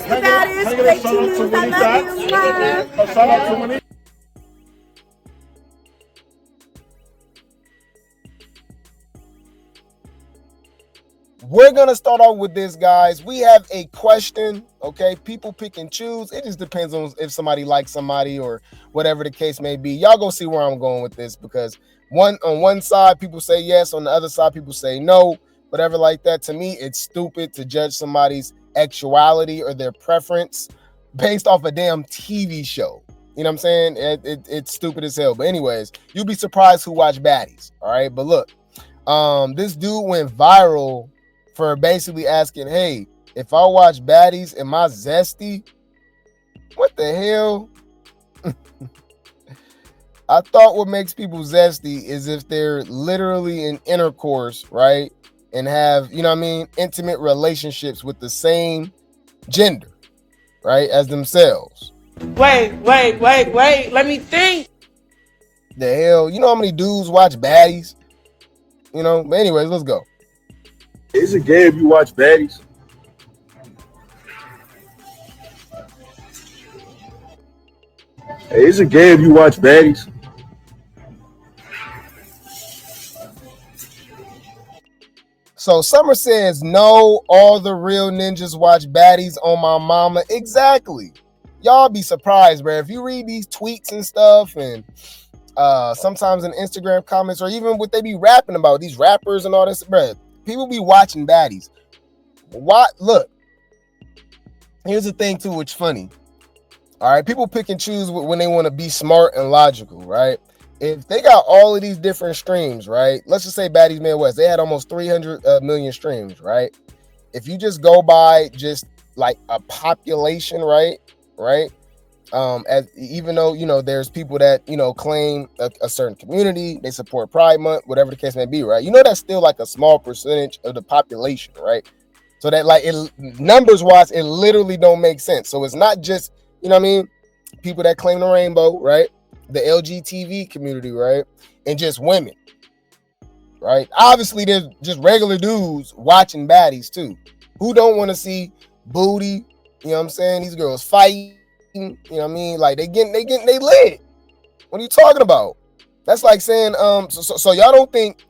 the Baddies. Stay tuned. I love you. Bye. Shout out to Monique. We're going to start off with this, guys. We have a question, okay? People pick and choose. It just depends on if somebody likes somebody or whatever the case may be. Y'all go see where I'm going with this, because on one side, people say yes. On the other side, people say no, whatever like that. To me, it's stupid to judge somebody's actuality or their preference based off a damn TV show. You know what I'm saying? It's stupid as hell. But anyways, you'll be surprised who watch Baddies, all right? But look, this dude went viral for basically asking, hey, if I watch Baddies, am I zesty? What the hell? I thought what makes people zesty is if they're literally in intercourse, right? And have, you know what I mean, intimate relationships with the same gender, right, as themselves. Wait. Let me think. The hell? You know how many dudes watch Baddies? You know? But anyways, let's go. Is it gay if you watch Baddies? Hey, is it gay if you watch Baddies? So Summer says, no, all the real ninjas watch Baddies on my mama. Exactly. Y'all be surprised, bro. If you read these tweets and stuff, and sometimes in Instagram comments, or even what they be rapping about, these rappers and all this, bro, people be watching Baddies. What? Look, here's the thing too, which funny. All right, people pick and choose when they want to be smart and logical, right? If they got all of these different streams, right? Let's just say Baddies Midwest, they had almost 300 million streams, right? If you just go by just like a population, right? As even though, you know, there's people that, you know, claim a certain community, they support Pride Month, whatever the case may be, right? You know, that's still like a small percentage of the population, right? So that, like, numbers wise, it literally don't make sense. So it's not just, you know what I mean, people that claim the rainbow, right? The LGTV community, right? And just women, right? Obviously, there's just regular dudes watching Baddies too. Who don't want to see booty? You know what I'm saying? These girls fighting. You know what I mean? Like they lit. What are you talking about? That's like saying, so y'all don't think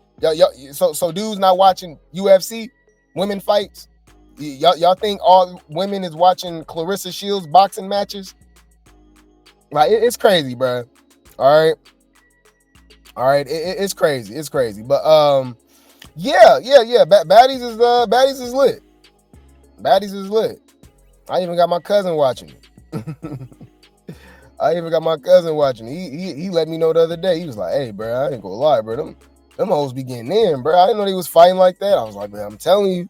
so dudes not watching UFC women fights? Y'all think all women is watching Clarissa Shields boxing matches? Like it's crazy, bro. All right, it's crazy. It's crazy, but yeah. Baddies is lit. Baddies is lit. I even got my cousin watching it. He let me know the other day. He was like, "Hey, bro, I ain't gonna lie, bro. Them hoes be getting in, bro. I didn't know they was fighting like that." I was like, "Man, I'm telling you,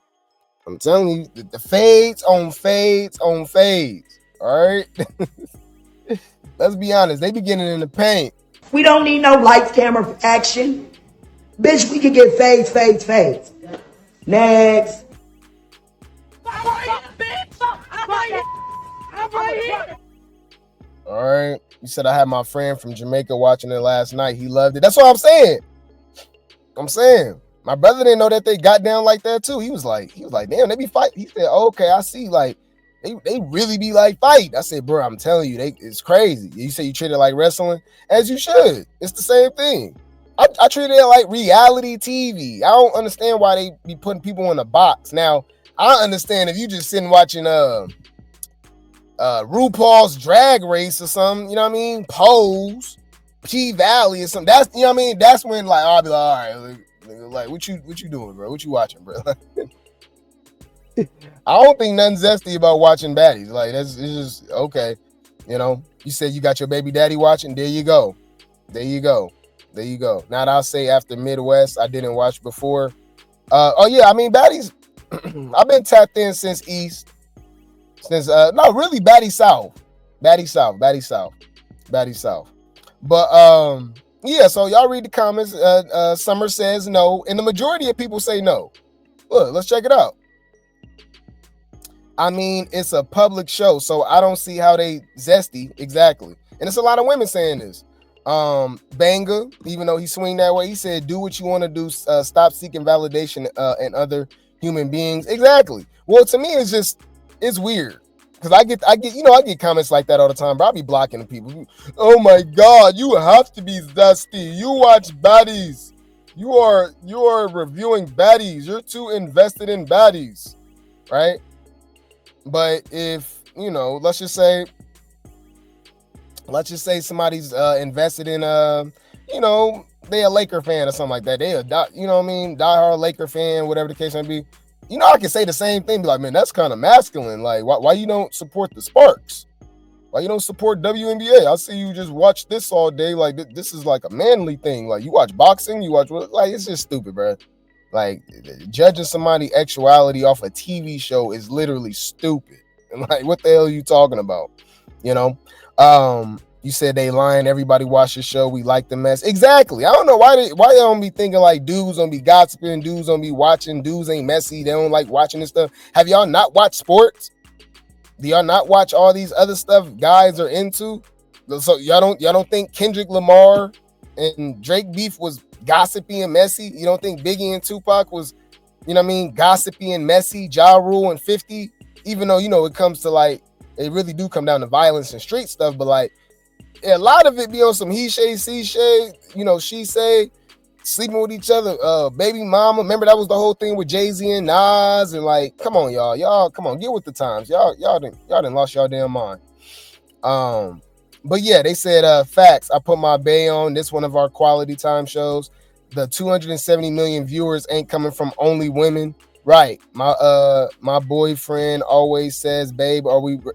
the fades on fades on fades. All right." Let's be honest. They be getting in the paint. We don't need no lights, camera, action. Bitch, we can get fades. Next. All right. You said I had my friend from Jamaica watching it last night. He loved it. That's what I'm saying. My brother didn't know that they got down like that too. He was like, damn, they be fighting. He said, oh, okay, I see. Like, they really be like fight. I said, bro, I'm telling you, it's crazy. You say you treat it like wrestling, as you should. It's the same thing. I treat it like reality TV. I don't understand why they be putting people in a box. Now, I understand if you just sitting watching RuPaul's Drag Race or something, you know what I mean? Pose, P Valley or something. That's, you know what I mean? That's when like I'll be like, all right, like what you doing, bro? What you watching, bro? I don't think nothing zesty about watching Baddies. Like it's just okay. You know, you said you got your baby daddy watching. There you go. Now that I'll say after Midwest, I didn't watch before. Oh yeah, I mean Baddies. I've been tapped in since East. No, really Baddies South. But yeah, so y'all read the comments. Summer says no, and the majority of people say no. Look, let's check it out. I mean, it's a public show, so I don't see how they zesty exactly. And it's a lot of women saying this. Banga, even though he swing that way, he said, "Do what you want to do. Stop seeking validation in other human beings." Exactly. Well, to me, it's weird. Because I get comments like that all the time, bro. I be blocking the people. Oh my God, you have to be zesty. You watch Baddies. You are reviewing Baddies. You're too invested in Baddies, right? But if, let's just say somebody's invested in they a Laker fan or something like that. They diehard Laker fan, whatever the case may be. I can say the same thing. Be like, man, that's kind of masculine. Like, why you don't support the Sparks? Why you don't support WNBA? I see you just watch this all day. Like, this is like a manly thing. Like, you watch boxing, it's just stupid, bro. Like, judging somebody's sexuality off a TV show is literally stupid. Like, what the hell are you talking about? You said they lying. Everybody watch the show. We like the mess. Exactly. I don't know why they don't be thinking like dudes don't be gossiping, dudes don't be watching, dudes ain't messy. They don't like watching this stuff. Have y'all not watched sports? Do y'all not watch all these other stuff guys are into? So y'all don't think Kendrick Lamar and Drake beef was gossipy and messy? You don't think Biggie and Tupac was, gossipy and messy? Ja Rule and 50, even though it comes to like it really do come down to violence and street stuff, but like. A lot of it be on some he say, she say, sleeping with each other, baby mama. Remember that was the whole thing with Jay-Z and Nas, and like, come on, y'all, come on, get with the times, y'all done lost y'all damn mind. But yeah, they said facts. I put my bay on this one of our quality time shows. The 270 million viewers ain't coming from only women, right? My boyfriend always says, babe,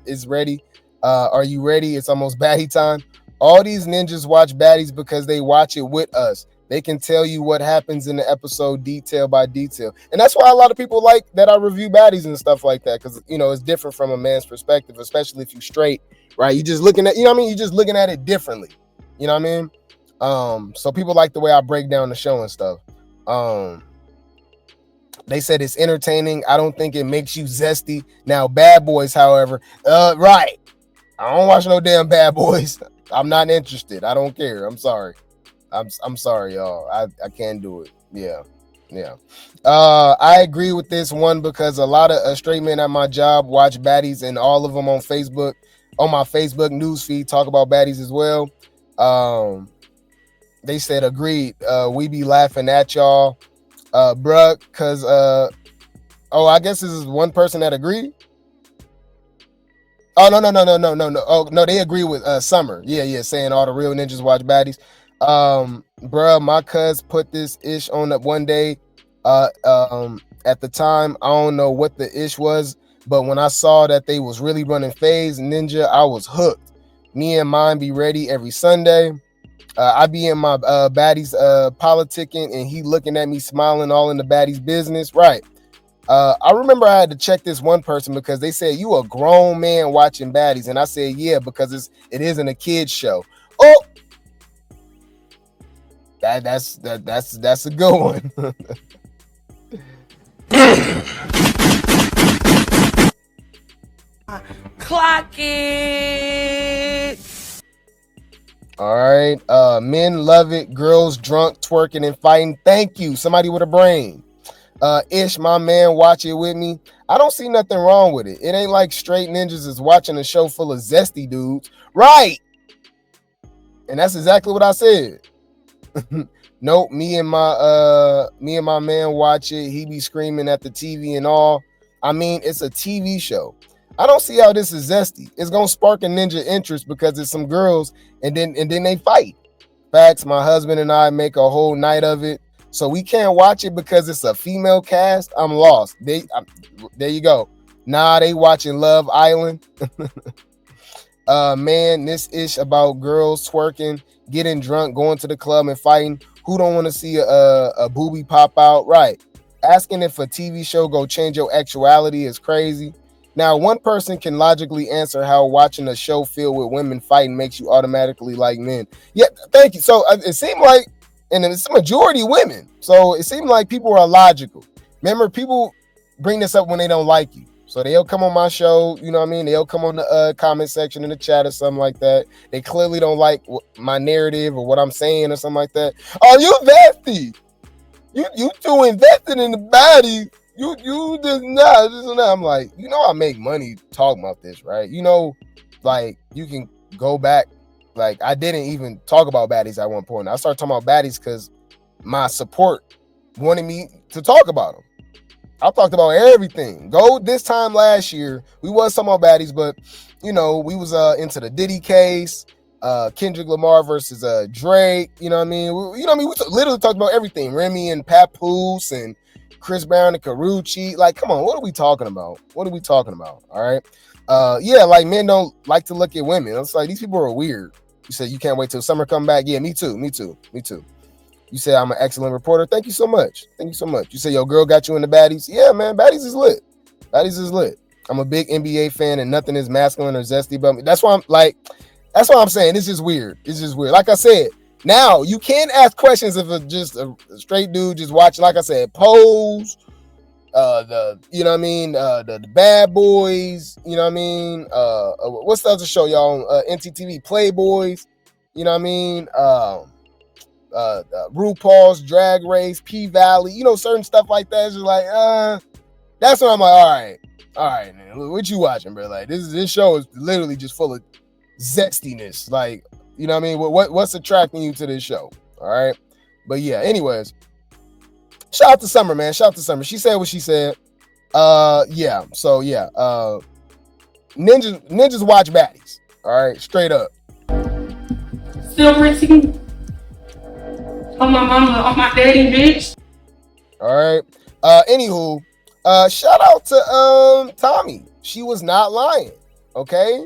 is ready? Are you ready? It's almost baddie time. All these ninjas watch Baddies because they watch it with us. They can tell you what happens in the episode detail by detail. And that's why a lot of people like that I review Baddies and stuff like that. Because, it's different from a man's perspective, especially if you straight, right? You just looking at, you just looking at it differently. You know what I mean? So people like the way I break down the show and stuff. They said it's entertaining. I don't think it makes you zesty. Now, Bad Boys, however, right. I don't watch no damn Bad Boys. I'm not interested. I don't care. I'm sorry. I'm sorry, y'all. I can't do it. Yeah. I agree with this one because a lot of straight men at my job watch Baddies, and all of them on Facebook, on my Facebook news feed, talk about Baddies as well. They said agreed. We be laughing at y'all, bruh, because I guess this is one person that agreed. Oh, no. Oh, no, they agree with Summer. Yeah, saying all the real ninjas watch Baddies. Bruh, my cuz put this ish on up one day. At the time, I don't know what the ish was, but when I saw that they was really running Phase Ninja, I was hooked. Me and mine be ready every Sunday. I be in my Baddies politicking, and he looking at me smiling, all in the Baddies business. Right. I remember I had to check this one person because they said you a grown man watching Baddies, and I said yeah because it isn't a kids show. Oh, that's a good one. Clock it. All right. Men love it. Girls drunk, twerking, and fighting. Thank you. Somebody with a brain. Ish, my man, watch it with me. I don't see nothing wrong with it. It ain't like straight ninjas is watching a show full of zesty dudes. Right. And that's exactly what I said. Nope, me and my man watch it. He be screaming at the TV and all. I mean, it's a TV show. I don't see how this is zesty. It's gonna spark a ninja interest because it's some girls and then they fight. Facts, my husband and I make a whole night of it. So we can't watch it because it's a female cast. I'm lost. There you go. Nah, they watching Love Island. Man, this ish about girls twerking, getting drunk, going to the club and fighting. Who don't want to see a boobie pop out? Right. Asking if a TV show go change your actuality is crazy. Now, one person can logically answer how watching a show filled with women fighting makes you automatically like men. Yeah, thank you. So it seemed like, and it's a majority women. So it seemed like people are logical. Remember, people bring this up when they don't like you. So they'll come on my show, you know what I mean? They'll come on the comment section in the chat or something like that. They clearly don't like my narrative or what I'm saying or something like that. Oh, you vesty. You too invested in the body. you just not. I'm like, I make money talking about this, right? Like you can go back. Like I didn't even talk about Baddies at one point. I started talking about Baddies because my support wanted me to talk about them. I talked about everything. Go this time last year, we was talking about Baddies, but we was into the Diddy case, Kendrick Lamar versus Drake. You know what I mean? We literally talked about everything. Remy and Papoose and Chris Brown and Karuchi. Like, come on, what are we talking about? All right. Yeah, like men don't like to look at women. It's like these people are weird. You said you can't wait till summer come back. Yeah, me too. You said I'm an excellent reporter. Thank you so much. You said your girl got you in the Baddies. Yeah, man, Baddies is lit. I'm a big NBA fan and nothing is masculine or zesty about me. That's why I'm saying it's just weird. Like I said, now you can ask questions if it's just a straight dude just watching. Like I said, Pose, the Bad Boys, what's the other show y'all on NTTV? Playboys, RuPaul's Drag Race, P Valley, certain stuff like that. It's just like, that's when I'm like, all right, man, what you watching, bro? Like this show is literally just full of zestiness. Like, what's attracting you to this show? All right, but yeah. Anyways, shout out to Summer, man. She said what she said. Yeah. So yeah. Ninjas watch Baddies. All right, straight up. Silver teeth. On my mama, on my daddy, bitch. All right. Anywho, shout out to Tommie. She was not lying. Okay,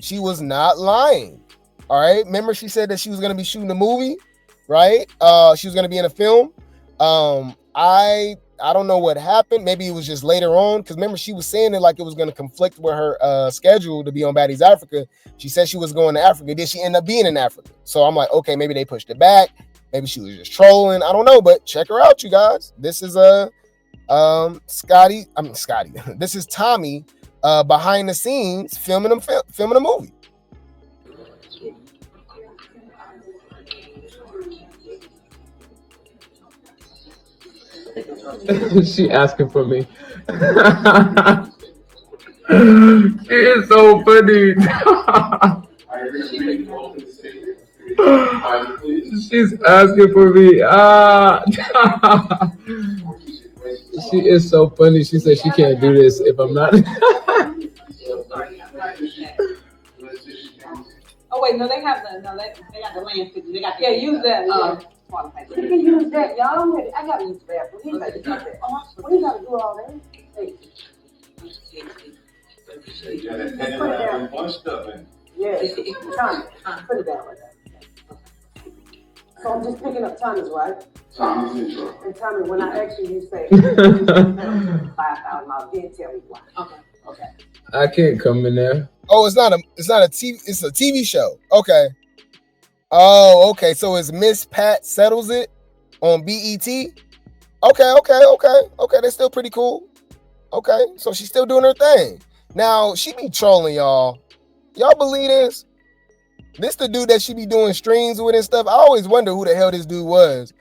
she was not lying. All right. Remember, she said that she was gonna be shooting a movie, right? She was gonna be in a film. I don't know what happened. Maybe it was just later on. Because remember, she was saying it like it was going to conflict with her schedule to be on Baddies Africa. She said she was going to Africa. Did she end up being in Africa? So I'm like, okay, maybe they pushed it back. Maybe she was just trolling. I don't know, but check her out, you guys. This is Scotty. This is Tommie behind the scenes filming a movie. She asking for me. She is so funny. She's asking for me. She is so funny. She said she can't do this if I'm not. Oh wait, no, they got the land 50. They got use that. You can use that, y'all. I gotta use the bathroom. He gotta do that. What you gotta do all that? Hey. Put it down. Yeah, Tommy, put it down like that. So I'm just picking up Tommie's, right? Tommie's intro. And Tommie, when I ask you, you say $5,000. Then tell me why. Okay. I can't come in there. Oh, it's not a TV. It's a TV show. Okay. Oh, okay. So it's Miss Pat Settles It on BET. Okay. That's still pretty cool. Okay, so she's still doing her thing. Now she be trolling y'all. Y'all believe this? This the dude that she be doing streams with and stuff. I always wonder who the hell this dude was.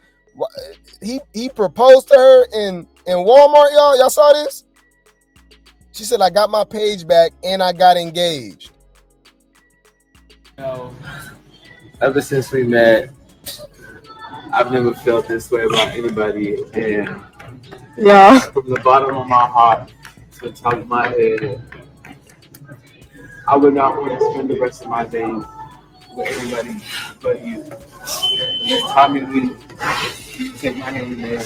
He proposed to her in Walmart. Y'all saw this? She said, "I got my page back and I got engaged." Ever since we met, I've never felt this way about anybody, and from the bottom of my heart to the top of my head, I would not want to spend the rest of my days with anybody but you. Tommie Lee, take my hand in there.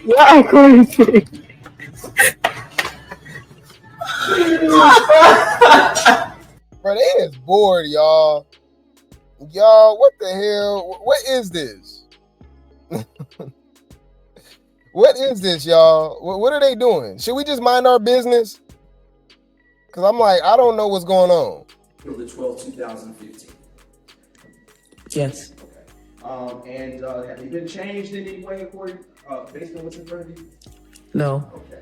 You're crazy. Bro, they is bored, y'all. Y'all, what the hell? What is this? What is this, y'all? What are they doing? Should we just mind our business? Because I'm like, I don't know what's going on. April the 12th, 2015. Yes. Okay. And have they been changed in any way according, based on what's in front of you? No. Okay.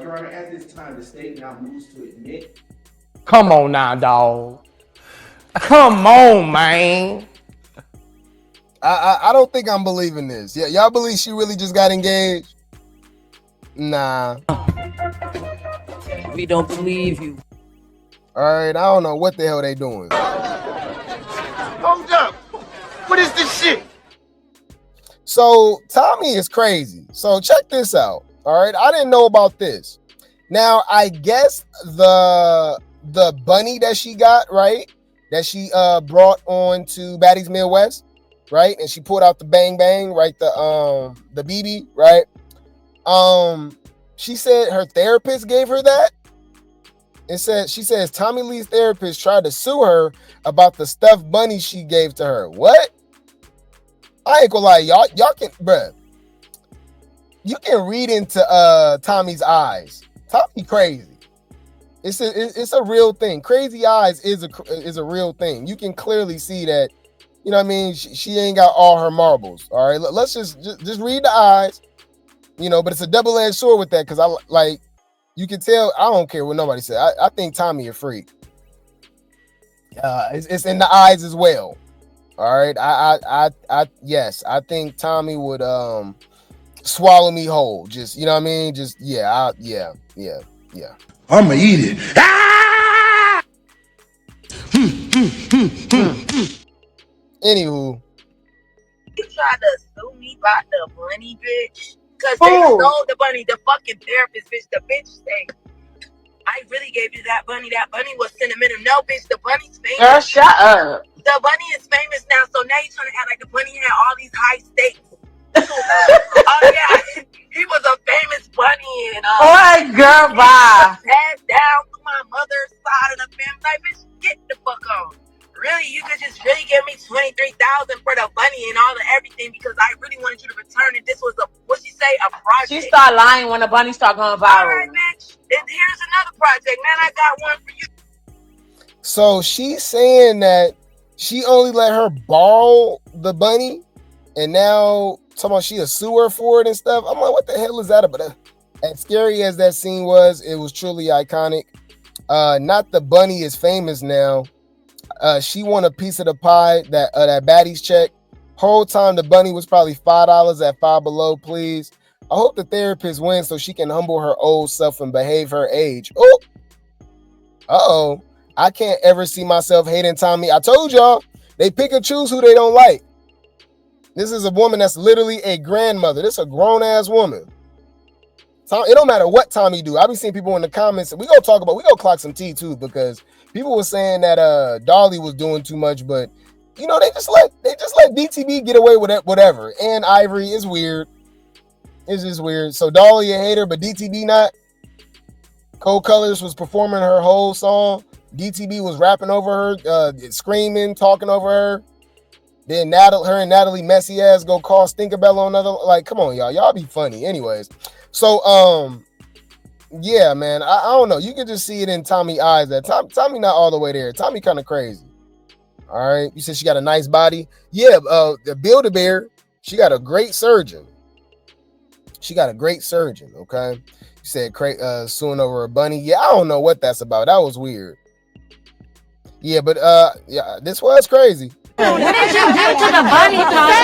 Your Honor, at this time, the state now moves to admit. Come on now, dog. Come on, man. I don't think I'm believing this. Yeah, y'all believe she really just got engaged? Nah. We don't believe you. All right, I don't know what the hell they doing. Hold up. What is this shit? So Tommie is crazy. So check this out. All right, I didn't know about this. Now I guess the bunny that she got, right, that she brought on to Baddies Midwest, right, and she pulled out the bang bang, right, the BB, right. She said her therapist gave her that. She says Tommie Lee's therapist tried to sue her about the stuffed bunny she gave to her. What? I ain't gonna lie, y'all can, bruh. You can read into Tommie's eyes. Tommie crazy. It's a real thing. Crazy eyes is a real thing. You can clearly see that. You know what I mean? She ain't got all her marbles. All right, let's just read the eyes. You know, but it's a double-edged sword with that because I like. You can tell. I don't care what nobody said. I think Tommie a freak. It's in the eyes as well. All right. Yes, I think Tommie would swallow me whole. Just, you know what I mean? Just yeah. I'ma eat it. Ah! Anywho. You tried to sue me about the bunny, bitch. Because they stole the bunny, the fucking therapist, bitch. The bitch say, I really gave you that bunny. That bunny was sentimental. No, bitch, the bunny's famous. Girl, shut up. The bunny is famous now, so now you're trying to act like the bunny had all these high stakes. Oh, yeah, he was a famous bunny. And, Boy, girl, bye. Passed down to my mother's side of the family. Like, bitch, get the fuck on. Really, you could just really give me $23,000 for the bunny and all the everything because I really wanted you to return it. This was what'd she say? A project. She start lying when the bunny start going viral. All right, bitch. And here's another project, man. I got one for you. So she's saying that she only let her borrow the bunny, and now talking about she a sue her for it and stuff. I'm like, what the hell is that about? As scary as that scene was, it was truly iconic. Not the bunny is famous now. She won a piece of the pie that Baddies check. Whole time the bunny was probably $5 at Five Below, please. I hope the therapist wins so she can humble her old self and behave her age. Oh, uh-oh. I can't ever see myself hating Tommie. I told y'all, they pick and choose who they don't like. This is a woman that's literally a grandmother. This is a grown-ass woman. It don't matter what Tommie do. I be seeing people in the comments. We gonna clock some tea too, because people were saying that Dolly was doing too much, but you know, they just let DTB get away with it, whatever. And Ivory is weird. It's just weird. So Dolly a hater, but DTB not. Cold Colors was performing her whole song. DTB was rapping over her, screaming, talking over her. Then her and Natalie messy ass go call Stinkabella on another. Like, come on, y'all be funny. Anyways, so yeah, man, I don't know. You can just see it in Tommie's eyes that Tommie not all the way there. Tommie kind of crazy. All right, you said she got a nice body. Yeah, the Build-A-Bear, she got a great surgeon. Okay, you said suing over a bunny. Yeah, I don't know what that's about. That was weird. Yeah, but yeah, this was crazy. What did you do to the bunny, Tommy?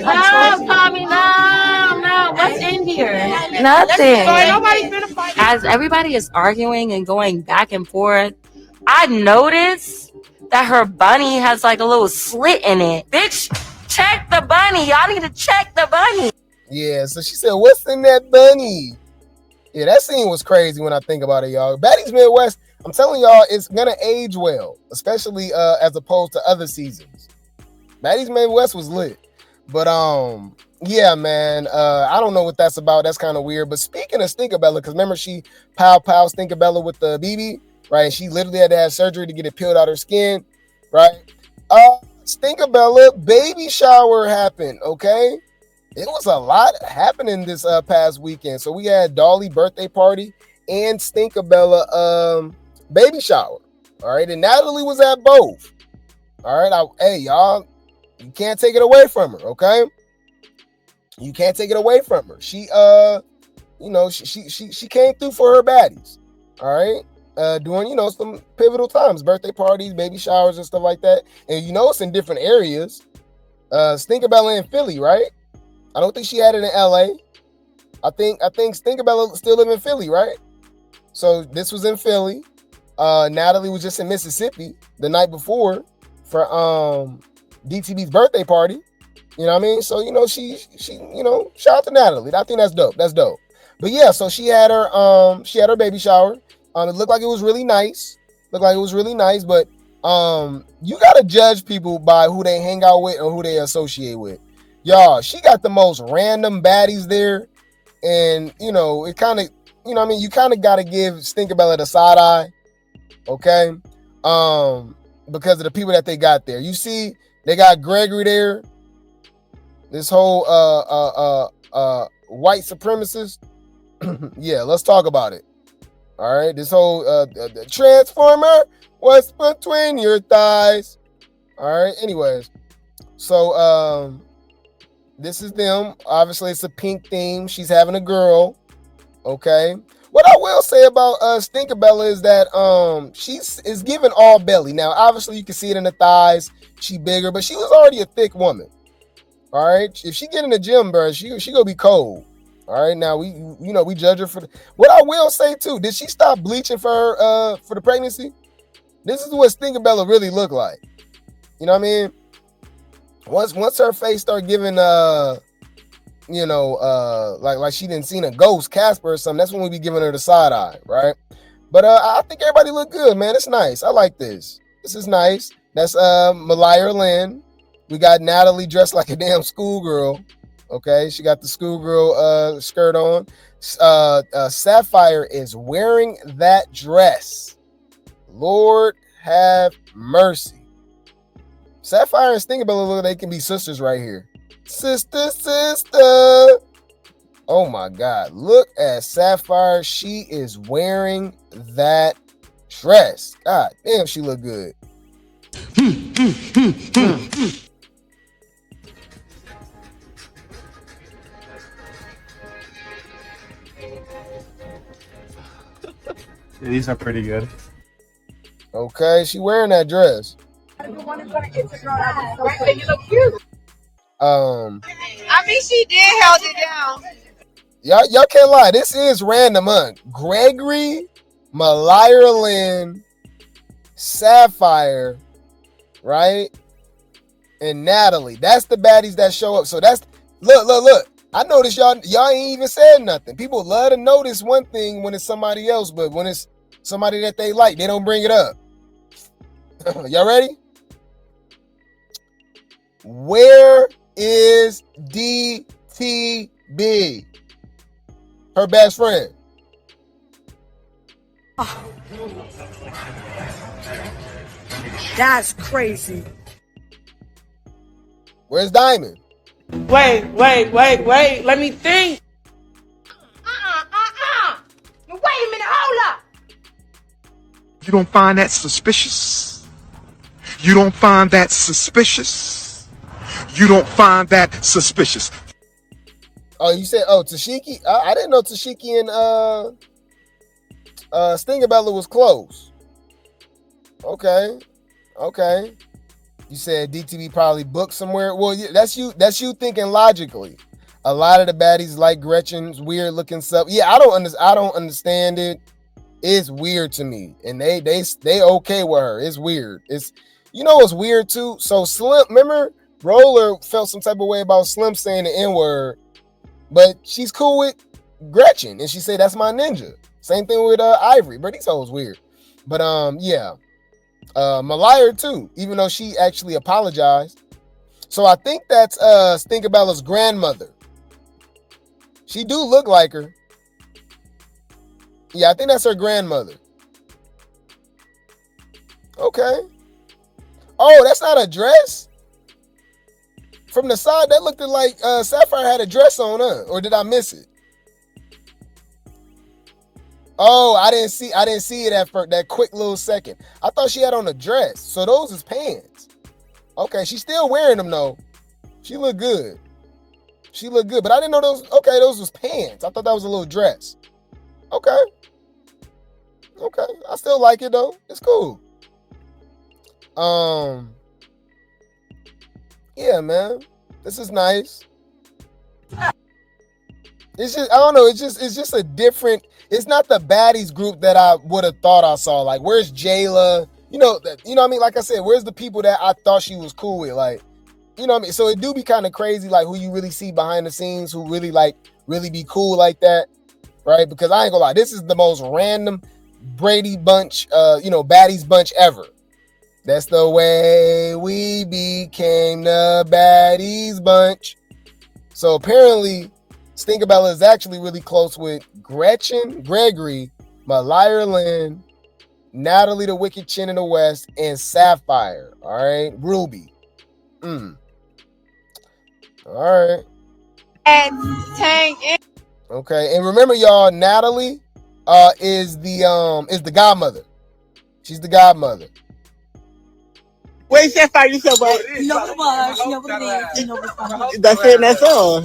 No, Tommy, no. What's in here? Nothing. As everybody is arguing and going back and forth, I noticed that her bunny has like a little slit in it. Bitch, check the bunny. Y'all need to check the bunny. Yeah, so she said, what's in that bunny? Yeah, that scene was crazy when I think about it, y'all. Baddies Midwest, I'm telling y'all, it's gonna age well, especially as opposed to other seasons. Baddies Midwest was lit. But yeah, man, I don't know what that's about. That's kind of weird. But speaking of Stinkabella, because remember she pow Stinkabella with the BB, right? She literally had to have surgery to get it peeled out her skin, right? Stinkabella baby shower happened, okay? It was a lot happening this past weekend. So we had Dolly birthday party and Stinkabella baby shower. All right, and Natalie was at both. All right, hey y'all, you can't take it away from her, okay? You can't take it away from her. She you know, she came through for her baddies. All right, during, you know, some pivotal times, birthday parties, baby showers, and stuff like that. And you know, it's in different areas. Stinkabella in Philly, right? I don't think she had it in LA. I think Stinkabella still live in Philly, right? So this was in Philly. Natalie was just in Mississippi the night before for DTB's birthday party. You know what I mean? So, she shout out to Natalie. I think that's dope. That's dope. But yeah, so she had her baby shower. It looked like it was really nice. But you gotta judge people by who they hang out with or who they associate with. Y'all, she got the most random baddies there. And, it kind of, you kind of got to give Stinkabella the side eye. Okay? Because of the people that they got there. You see, they got Gregory there. This whole white supremacist. Yeah, let's talk about it. All right? This whole the Transformer, what's between your thighs? All right? Anyways. So, this is them. Obviously, it's a pink theme. She's having a girl. Okay. What I will say about Stinkabella is that she is giving all belly. Now, obviously, you can see it in the thighs. She bigger, but she was already a thick woman. All right. If she get in the gym, bro, she gonna be cold. All right. Now we judge her for what I will say too. Did she stop bleaching for her for the pregnancy? This is what Stinkabella really looked like. You know what I mean? Once her face started giving like she didn't seen a ghost, Casper or something, that's when we be giving her the side eye, right? But I think everybody look good, man. It's nice. I like this. This is nice. That's Malaya Lynn. We got Natalie dressed like a damn schoolgirl. Okay, she got the schoolgirl skirt on. Sapphire is wearing that dress. Lord have mercy. Sapphire and Stinkabella look like they can be sisters right here. Sister. Oh my God. Look at Sapphire. She is wearing that dress. God damn, she look good. Yeah, these are pretty good. Okay, she wearing that dress. I mean, she did held it down. Y'all can't lie. This is random, huh? Gregory, Malaya Lynn, Sapphire, right? And Natalie. That's the baddies that show up. So that's look. I noticed y'all ain't even said nothing. People love to notice one thing when it's somebody else, but when it's somebody that they like, they don't bring it up. Y'all ready? Where is DTB? Her best friend. Oh. That's crazy. Where's Diamond? Wait. Let me think. Wait a minute, hold up. You don't find that suspicious? You don't find that suspicious? You don't find that suspicious? Oh, you said, Tashiki? I didn't know Tashiki and Stinkabella was close. Okay. You said DTB probably booked somewhere. Well, yeah, that's you thinking logically. A lot of the baddies like Gretchen's weird looking stuff. Yeah, I don't understand it. It's weird to me. And they okay with her. It's weird. It's what's weird too? So Slim, remember Roller felt some type of way about Slim saying the N-word, but she's cool with Gretchen, and she said that's my ninja. Same thing with Ivory, but these hoes weird. But yeah. Malaya too, even though she actually apologized. So I think that's Stinkabella's grandmother. She do look like her. Yeah, I think that's her grandmother. Okay. Oh, that's not a dress? From the side, that looked like Sapphire had a dress on, huh? Or did I miss it? Oh, I didn't see it at first, that quick little second. I thought she had on a dress. So those is pants. Okay, she's still wearing them though. She looked good. But I didn't know those was pants. I thought that was a little dress. Okay. I still like it though. It's cool. Yeah, man. This is nice. It's just, I don't know, it's just a different, it's not the Baddies group that I would have thought I saw. Like, where's Jayla? You know what I mean? Like I said, where's the people that I thought she was cool with? Like, you know what I mean? So it do be kind of crazy, like, who you really see behind the scenes, who really be cool like that, right? Because I ain't gonna lie, this is the most random Brady bunch, Baddies bunch ever. That's the way we became the Baddies bunch. So apparently, Stinkabella is actually really close with Gretchen, Gregory, Malaya Lynn, Natalie the Wicked Chin in the West, and Sapphire. All right, Ruby. All right. Okay, and remember, y'all, Natalie is the godmother. She's the godmother. Wait, Sapphire, you said what? That's it, that's all.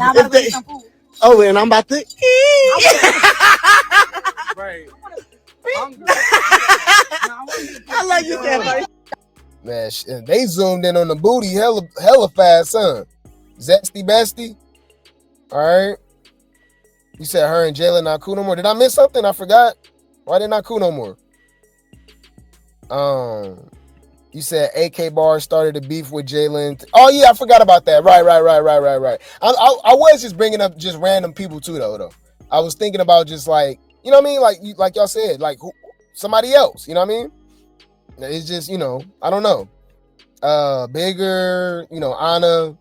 Oh, and I'm about to eat. Right. I like you, Sapphire. Man, they zoomed in on the booty hella fast, huh? Zesty bestie. All right. You said her and Jayla not cool no more. Did I miss something? I forgot. Why they not cool no more? You said AK Bar started a beef with Jayla. Oh yeah, I forgot about that. Right. I was just bringing up just random people too, though. I was thinking about just like, you know what I mean? Like y'all said, like somebody else. You know what I mean? It's just, I don't know. Bigger, Anna,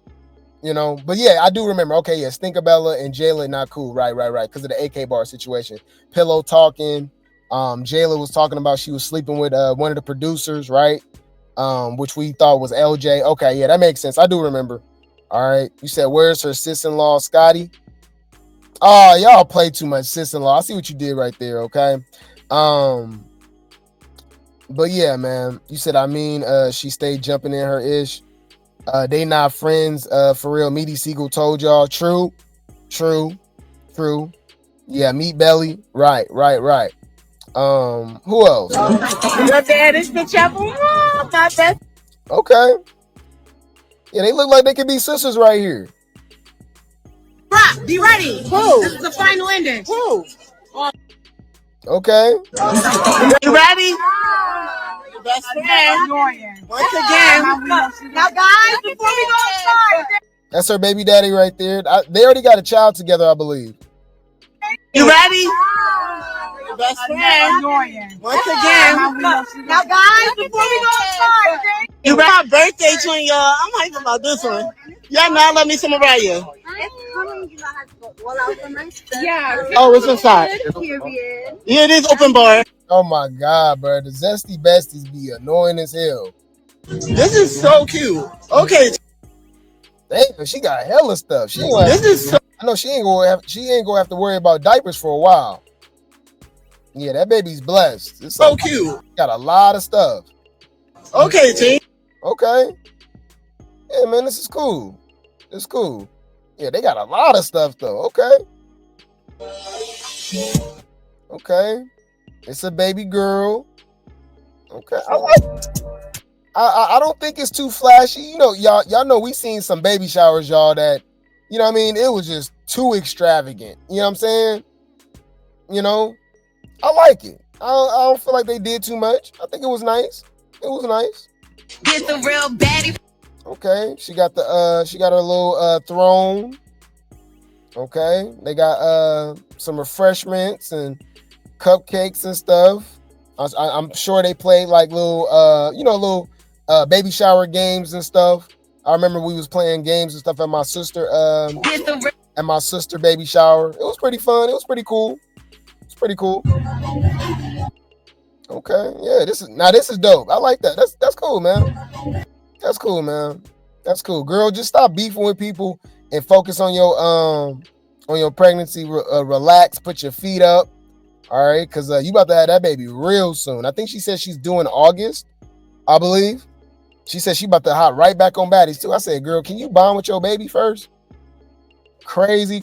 But yeah, I do remember. Okay, yeah, Stinkabella and Jayla not cool. Right. Because of the AK Bar situation. Pillow talking. Jayla was talking about she was sleeping with one of the producers, right? Which we thought was LJ. Okay, yeah, that makes sense. I do remember. All right. You said, where's her sis-in-law, Scotty? Oh, y'all play too much sis-in-law. I see what you did right there, okay? But yeah, man. You said, she stayed jumping in her ish. They not friends. For real, Meaty Seagull told y'all. True. Yeah, Meat Belly. Right. Who else? Your dad is the chapel. My best. Okay. Yeah, they look like they could be sisters right here. Rock, be ready. Who? This is the final ending. Who? Okay. You ready? Your best friend. Once again. Now, guys, before we go start. That's her baby daddy right there. They already got a child together, I believe. You ready? Your best friend. Once again. Now, guys, before we go start. You ready? My birthday twin, y'all. I'm hyped about this one. Y'all know I love me some Mariah. Yeah. Oh, it's inside. Yeah, it is open bar. Oh my God, bro. The Zesty Besties be annoying as hell. This is so cute. Okay. Damn, she got hella stuff. I know she ain't gonna have to worry about diapers for a while. Yeah, that baby's blessed. It's so cute. Got a lot of stuff. Okay, team. Okay. Yeah, man, this is cool. It's cool. Yeah, they got a lot of stuff though. Okay. Okay. It's a baby girl. Okay. I don't think it's too flashy. Y'all know we seen some baby showers, y'all, that, it was just too extravagant. You know what I'm saying? I like it. I don't feel like they did too much. I think it was nice. Get the real baddie. Okay, she got her little throne. Okay, they got some refreshments and cupcakes and stuff. I'm sure they played like little baby shower games and stuff. I remember we was playing games and stuff at my sister baby shower. It was pretty fun. It was pretty cool. Okay, yeah, this is dope. I like that. That's cool, man. That's cool. Girl, just stop beefing with people and focus on your pregnancy. Relax, put your feet up. All right, because you about to have that baby real soon. I think she said she's due in August, I believe. She said she about to hop right back on Baddies too. I said, girl, can you bond with your baby first? Crazy.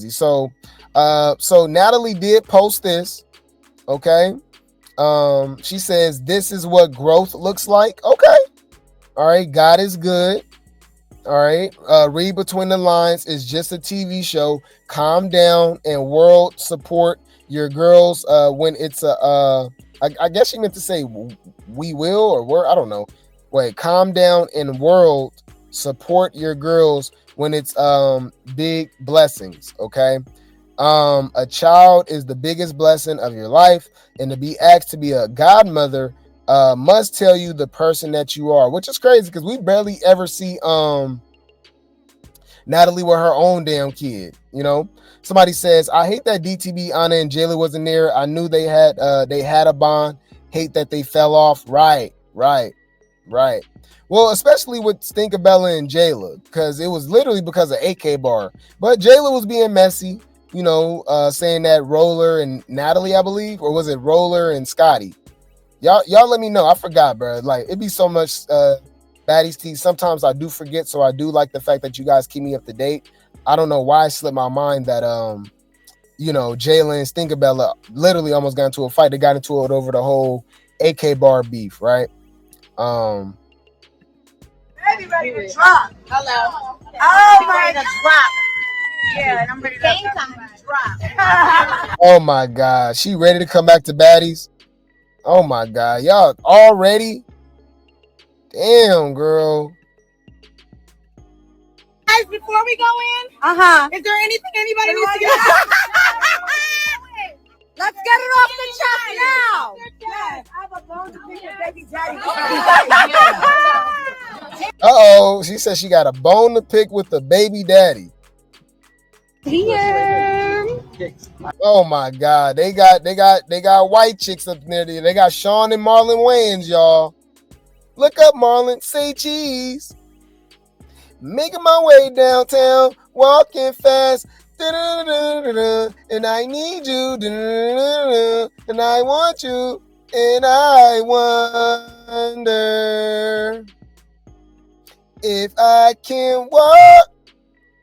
So Natalie did post this. Okay. She says, this is what growth looks like. Okay. All right. God is good. All right. Read between the lines. It's just a TV show. Calm down and world support your girls when it's a I guess she meant to say we will or we're, I don't know. Wait, calm down and world support your girls when it's big blessings, okay? A child is the biggest blessing of your life, and to be asked to be a godmother must tell you the person that you are, which is crazy because we barely ever see Natalie with her own damn kid, you know. Somebody says, I hate that DTB, Anna, and Jayla wasn't there. I knew they had a bond. Hate that they fell off. Right. Well, especially with Stinkabella and Jayla, because it was literally because of AK Bar. But Jayla was being messy, you know, saying that Roller and Natalie, I believe, or was it Roller and Scotty? Y'all let me know. I forgot, bro. Like, it'd be so much Baddies tea. Sometimes I do forget, so I do like the fact that you guys keep me up to date. I don't know why it slipped my mind that you know, Jayla and Stinkabella literally almost got into a fight. They got into it over the whole AK Bar beef, right? Baby ready to drop. Hello. Oh my God. Drop. Yeah, and I'm ready to drop. Oh my God, she ready to come back to Baddies? Oh my God, y'all already? Damn, girl. Guys, before we go in, is there anything anybody needs to get? Let's get it off the chest now. Yes, I have a bone to pick with baby daddy. Uh-oh, she said she got a bone to pick with the baby daddy. Here. Oh my God, they got white chicks up there. They got Sean and Marlon Wayans, y'all. Look up, Marlon. Say cheese. Making my way downtown, walking fast. And I need you. And I want you. And I wonder if I can walk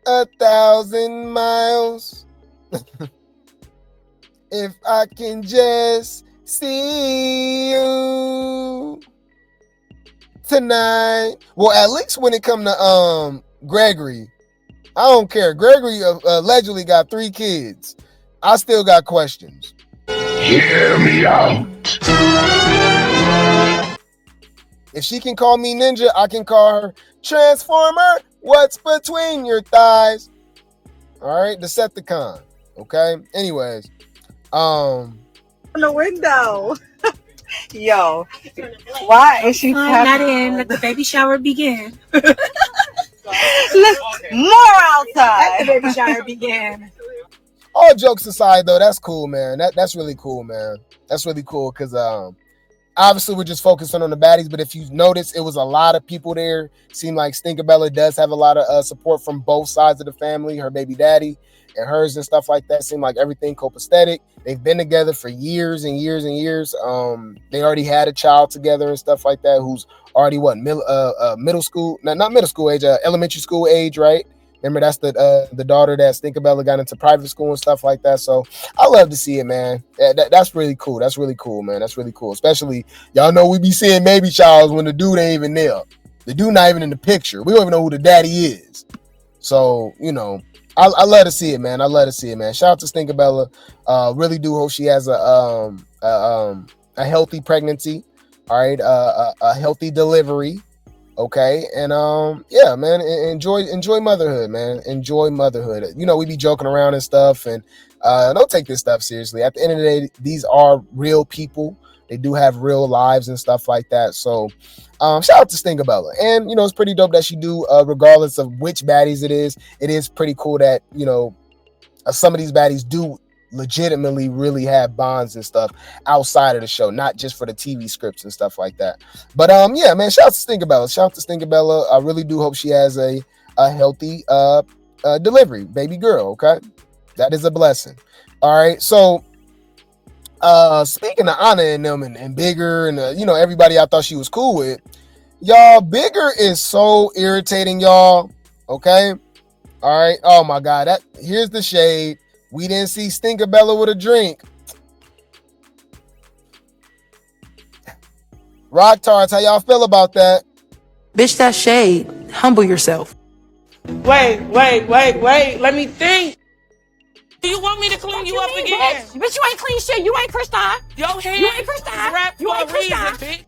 1,000 miles. If I can just see you tonight. Well, at least when it come to Gregory, I don't care. Gregory allegedly got 3 kids. I still got questions. Hear me out. If she can call me Ninja, I can call her Transformer. What's between your thighs? All right, Decepticon. Okay. Anyways, On the window. Yo, why is she not in? Let the baby shower begin. more outside? Let the baby shower begin. all jokes aside, though, that's cool, man. That's really cool, man. That's really cool because obviously we're just focusing on the baddies, but if you notice, it was a lot of people there. Seemed like Stinkabella does have a lot of support from both sides of the family, her baby daddy and hers and stuff like that. Seemed like everything copacetic. They've been together for years and years and years. They already had a child together and stuff like that, who's already middle school, not middle school age, elementary school age, right? Remember, that's the daughter that Stinkabella got into private school and stuff like that. So I love to see it, man. That's really cool. That's really cool, man. That's really cool. Especially, y'all know we be seeing baby childs when the dude ain't even there. The dude not even in the picture. We don't even know who the daddy is. So, you know, I love to see it, man. I love to see it, man. Shout out to Stinkabella. Really do hope she has a healthy pregnancy. All right, a healthy delivery. Okay, and yeah, man, enjoy motherhood, man. Enjoy motherhood. You know, we be joking around and stuff, and don't take this stuff seriously. At the end of the day, these are real people. They do have real lives and stuff like that. So shout out to Stinkabella. And you know, it's pretty dope that she do, regardless of which baddies it is pretty cool that, you know, some of these baddies do legitimately really have bonds and stuff outside of the show, not just for the TV scripts and stuff like that. But yeah, man, shout out to Stinkabella. Shout out to Stinkabella. I really do hope she has a healthy delivery, baby girl. Okay, that is a blessing. All right, so speaking of Anna and them and Bigger and you know, everybody I thought she was cool with, y'all, Bigger is so irritating, y'all. Okay, all right. Oh my God, here's the shade. We didn't see Stinkabella with a drink. Rock Tarts, how y'all feel about that? Bitch, that's shade. Humble yourself. Wait. Let me think. Do you want me to clean you up again? Bitch, you ain't clean shit. You ain't Kristan. Your hands You ain't Kristan. wrapped You for ain't a reason, Kristan. bitch.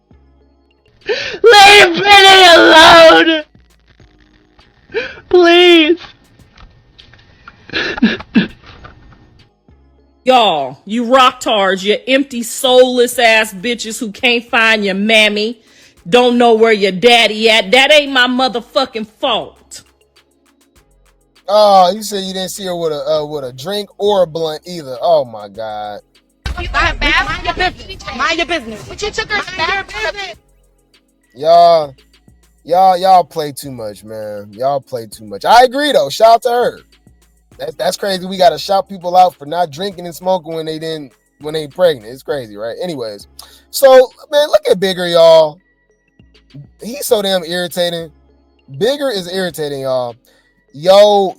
Leave Brittany alone! Please. Y'all, you rocktards, you empty, soulless ass bitches who can't find your mammy, don't know where your daddy at. That ain't my motherfucking fault. Oh, you said you didn't see her with a drink or a blunt either. Oh my God. Mind your business. Mind your business. But you took her to Y'all play too much, man. Y'all play too much. I agree though. Shout out to her. That's crazy. We gotta shout people out for not drinking and smoking when they pregnant. It's crazy, right? Anyways, so man, look at Bigger, y'all. He's so damn irritating. Bigger is irritating, y'all. Yo.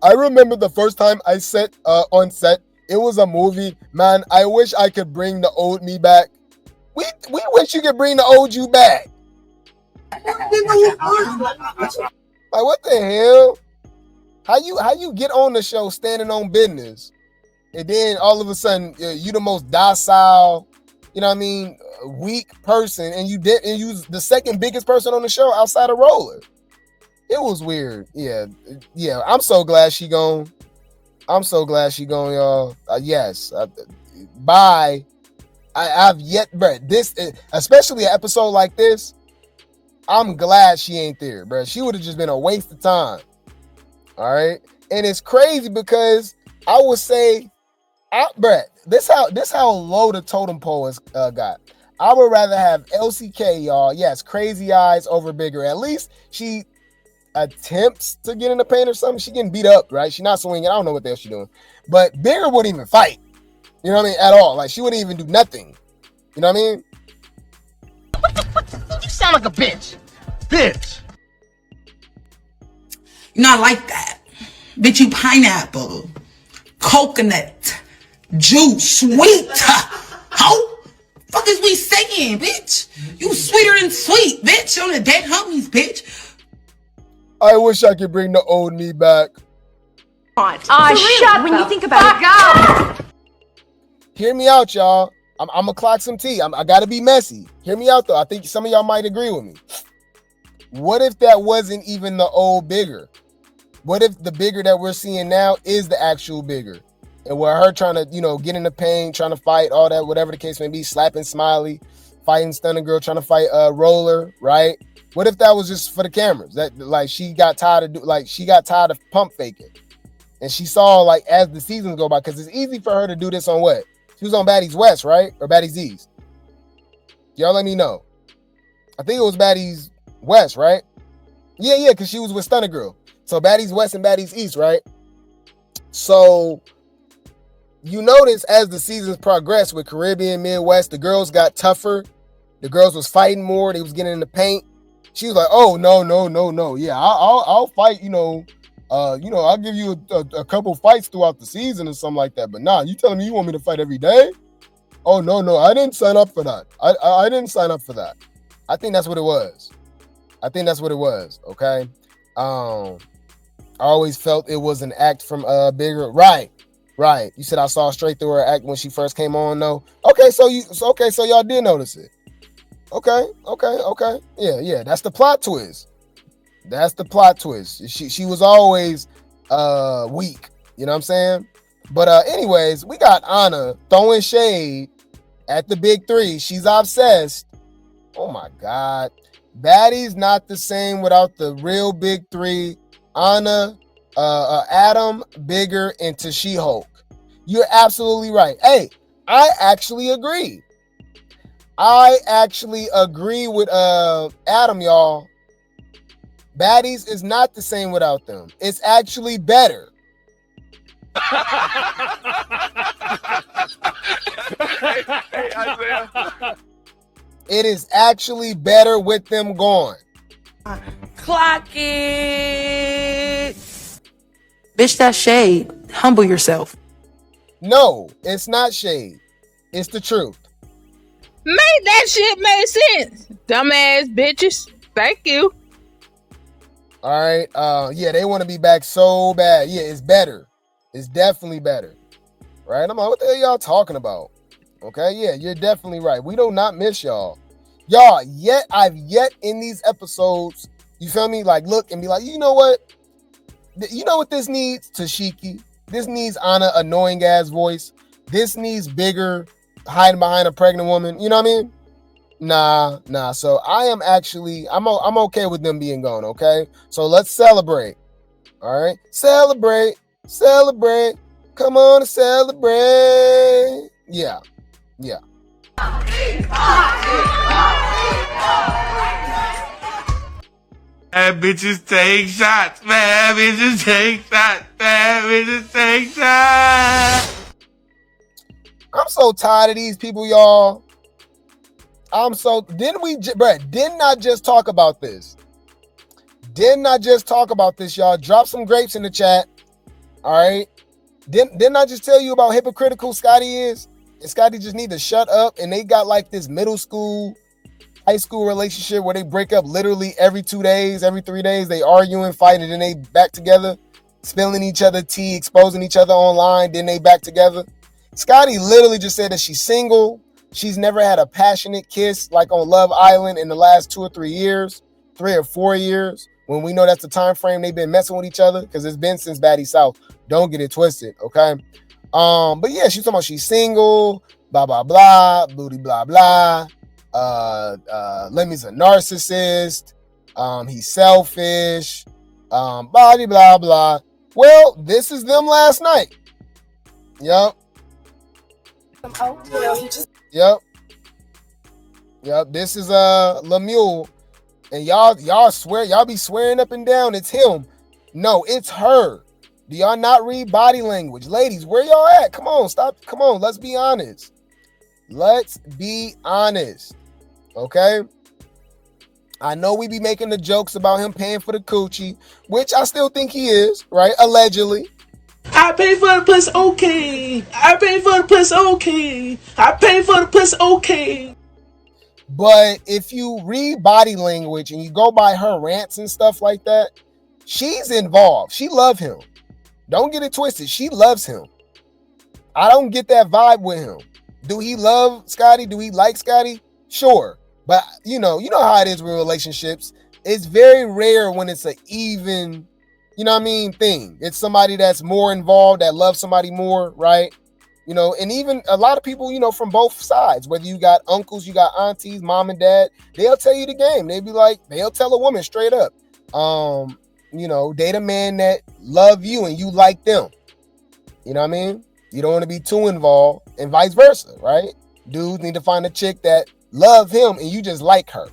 I remember the first time I sat on set. It was a movie, man. I wish I could bring the old me back. We wish you could bring the old you back. Like, what the hell? How you get on the show standing on business, and then all of a sudden you the most docile, you know what I mean, weak person, and you the second biggest person on the show outside of Roller. It was weird. Yeah. I'm so glad she gone. Y'all. Yes. Bye. I've yet, bro. This, especially an episode like this, I'm glad she ain't there, bro. She would have just been a waste of time. All right, and it's crazy because I would say, Brett, this how low the totem pole is got. I would rather have LCK, y'all. Yes, crazy eyes over Bigger. At least she attempts to get in the paint or something. She getting beat up, right? She's not swinging. I don't know what the hell she's doing, but Bigger wouldn't even fight. You know what I mean? At all. Like, she wouldn't even do nothing. You know what I mean? You sound like a bitch. Bitch. You're not like that. Bitch, you pineapple, coconut, juice, sweet. How? Fuck is we saying, bitch? You sweeter than sweet, bitch. On the dead homies, bitch. I wish I could bring the old me back. Shut when you think about it. Hear me out, y'all. I'm gonna clock some tea. I gotta be messy. Hear me out, though. I think some of y'all might agree with me. What if that wasn't even the old Bigger? What if the Bigger that we're seeing now is the actual Bigger? And we're her trying to, get in the pain, trying to fight, all that, whatever the case may be, slapping Smiley, fighting Stunner Girl, trying to fight Roller, right? What if that was just for the cameras? That like she got tired of pump faking. And she saw, like, as the seasons go by, because it's easy for her to do this on what? She was on Baddies West, right? Or Baddies East? Y'all let me know. I think it was Baddies West, right? Yeah, because she was with Stunner Girl. So Baddies West and Baddies East, right? So you notice as the seasons progress with Caribbean, Midwest, the girls got tougher. The girls was fighting more. They was getting in the paint. She was like, "Oh no. Yeah, I'll fight. I'll give you a couple fights throughout the season or something like that. But nah, you telling me you want me to fight every day? Oh no, I didn't sign up for that. I didn't sign up for that. I think that's what it was. Okay. I always felt it was an act from Bigger. Right. You said I saw straight through her act when she first came on, though. Okay, so y'all did notice it. Okay. Yeah, that's the plot twist. She was always weak. You know what I'm saying? But anyways, we got Anna throwing shade at the big three. She's obsessed. Oh my God. Baddies not the same without the real big three. Anna, Adam, Bigger, and She-Hulk. You're absolutely right. Hey, I actually agree. With Adam, y'all. Baddies is not the same without them. It's actually better. Hey, Isaiah. It is actually better with them gone. Clock it. Bitch, that's shade. Humble yourself. No, it's not shade. It's the truth. That shit made sense. Dumbass bitches. Thank you. All right. Yeah, they want to be back so bad. Yeah, it's better. It's definitely better. Right? I'm like, what the hell y'all talking about? Okay, yeah, you're definitely right. We do not miss y'all. I've yet in these episodes, you feel me? Like, look and be like, you know what? You know what this needs? Tashiki. This needs Anna annoying ass voice. This needs Bigger hiding behind a pregnant woman. You know what I mean? Nah. So I am actually, I'm okay with them being gone, okay? So let's celebrate. All right? Celebrate. Come on, celebrate. Yeah. Bad bitches take shots. Bad bitches take shots. Bad bitches take shots. I'm so tired of these people, y'all. Didn't I just talk about this? Y'all? Drop some grapes in the chat. All right. Didn't I just tell you about hypocritical Scotty is? And Scotty just need to shut up. And they got like this middle school, high school relationship where they break up literally every 2 days, every 3 days. They arguing, fighting, and then they back together, spilling each other tea, exposing each other online, then they back together. Scotty literally just said that she's single. She's never had a passionate kiss like on Love Island in the last 2 or 3 years, 3 or 4 years, when we know that's the time frame they've been messing with each other, because it's been since Baddies South. Don't get it twisted, okay? But yeah, she's talking about she's single, blah, blah, blah, booty, blah, blah. Lemmy's a narcissist. He's selfish. Blah, blah, blah. Well, this is them last night. Yep. This is Lemuel, and y'all be swearing up and down it's him. No, it's her. Do y'all not read body language? Ladies, where y'all at? Come on, let's be honest. Okay? I know we be making the jokes about him paying for the coochie, which I still think he is, right? Allegedly. I pay for the puss, okay. I pay for the puss, okay. I pay for the puss, okay. But if you read body language and you go by her rants and stuff like that, she's involved. She loves him. Don't get it twisted. She loves him. I don't get that vibe with him. Do he love Scotty? Do he like Scotty? Sure. But you know how it is with relationships. It's very rare when it's an even, thing. It's somebody that's more involved, that loves somebody more, right? And even a lot of people, from both sides, whether you got uncles, you got aunties, mom and dad, they'll tell you the game. They'll tell a woman straight up, date a man that love you and you like them. You know what I mean? You don't want to be too involved, and vice versa, right? Dudes need to find a chick that love him and you just like her.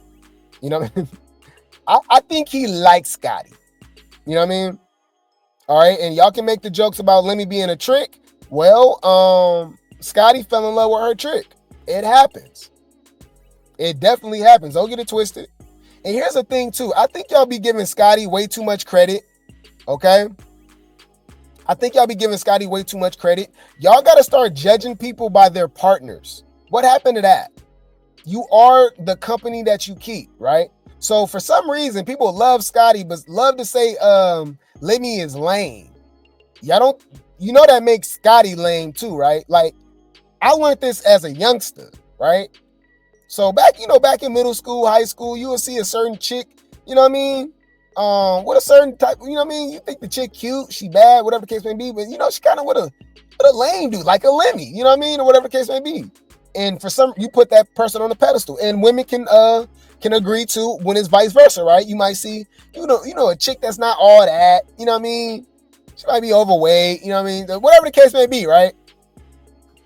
You know what I mean? I think he likes Scotty. You know what I mean? All right, and y'all can make the jokes about Lemmy being a trick. Well, Scotty fell in love with her trick. It happens. It definitely happens. Don't get it twisted. And here's the thing too. I think y'all be giving Scotty way too much credit. Okay? I think y'all be giving Scotty way too much credit. Y'all got to start judging people by their partners. What happened to that? You are the company that you keep, right? So for some reason, people love Scotty, but love to say Lemmy is lame. That makes Scotty lame too, right? Like, I learned this as a youngster, right? So back in middle school, high school, you will see a certain chick, with a certain type, you think the chick cute, she bad, whatever the case may be, but she kind of with a lame dude, like a Lemmy, or whatever the case may be. And you put that person on a pedestal, and women can agree to when it's vice versa, right? You might see, a chick that's not all that, she might be overweight, whatever the case may be, right?